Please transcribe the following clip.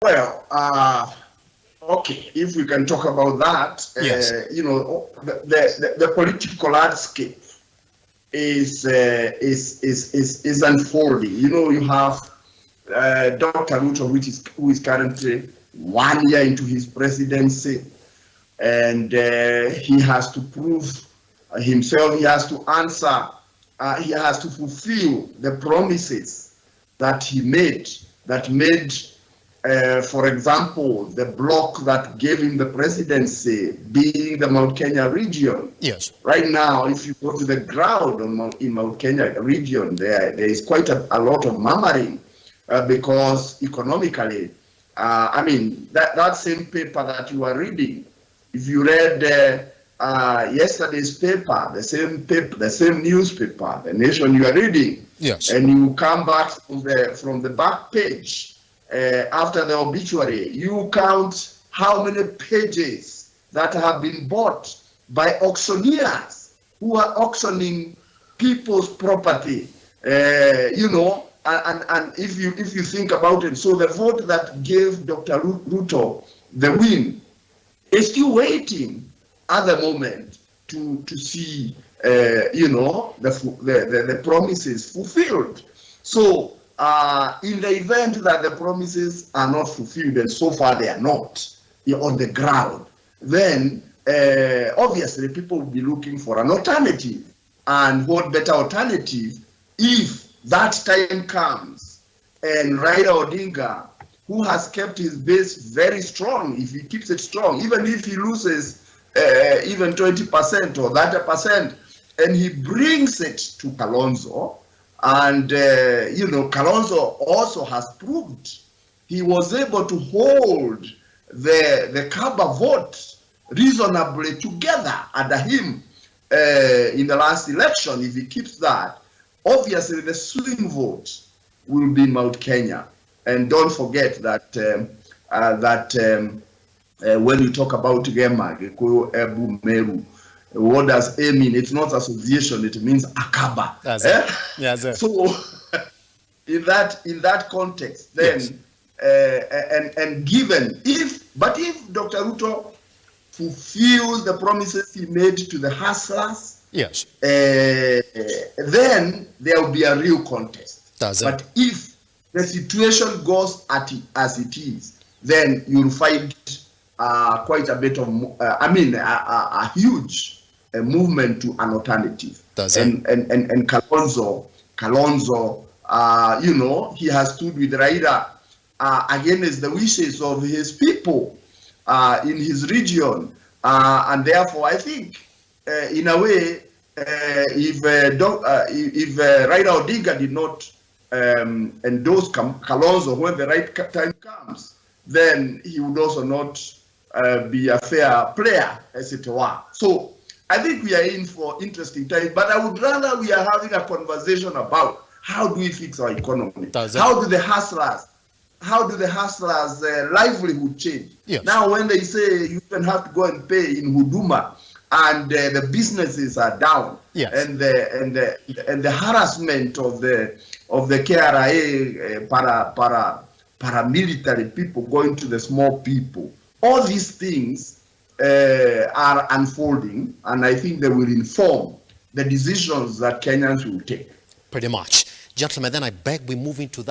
Well, okay, if we can talk about that, Yes. The political landscape is unfolding. You have Dr. Ruto, who is currently 1 year into his presidency, and he has to prove himself. He has to answer. He has to fulfill the promises that he made. That made, for example, the bloc that gave him the presidency, being the Mount Kenya region. Yes. Right now, if you go to the ground in Mount Kenya region, there is quite a lot of murmuring because economically, that same paper that you are reading, if you read yesterday's paper, the same newspaper, The Nation you are reading, Yes. and you come back from the back page after the obituary, you count how many pages that have been bought by auctioneers who are auctioning people's property, and if you think about it, so the vote that gave Dr. Ruto the win is still waiting at the moment to see the promises fulfilled. So in the event that the promises are not fulfilled, and so far they are not on the ground, then obviously people will be looking for an alternative. And what better alternative if that time comes and Raila Odinga, who has kept his base very strong, if he keeps it strong, even if he loses even 20% or 30%, and he brings it to Kalonzo, and Kalonzo also has proved he was able to hold the Kaba vote reasonably together under him in the last election. If he keeps that, obviously the swing vote will be Mount Kenya. And don't forget that when you talk about Gema, Gikuyu, Ebu, Meru, what does A mean? It's not association, it means Akaba. That's it. Yes, sir. So in that context, then Yes. and given if Dr. Ruto fulfills the promises he made to the hustlers, Yes. then there will be a real contest. That's it. But if the situation goes as it is, then you'll find quite a bit of, a huge movement to an alternative. That's and Kalonzo, he has stood with Raila against the wishes of his people in his region, and therefore I think, in a way, if Raila Odinga did not endorse Kalonzo when the right time comes, then he would also not be a fair player, as it were. So I think we are in for interesting times, but I would rather we are having a conversation about how do we fix our economy? How do the hustlers' livelihood change? Yes. Now, when they say you even have to go and pay in Huduma, and the businesses are down, yes, and the harassment of the KRA paramilitary people going to the small people, all these things are unfolding, and I think they will inform the decisions that Kenyans will take. Pretty much. Gentlemen, then I beg we move into that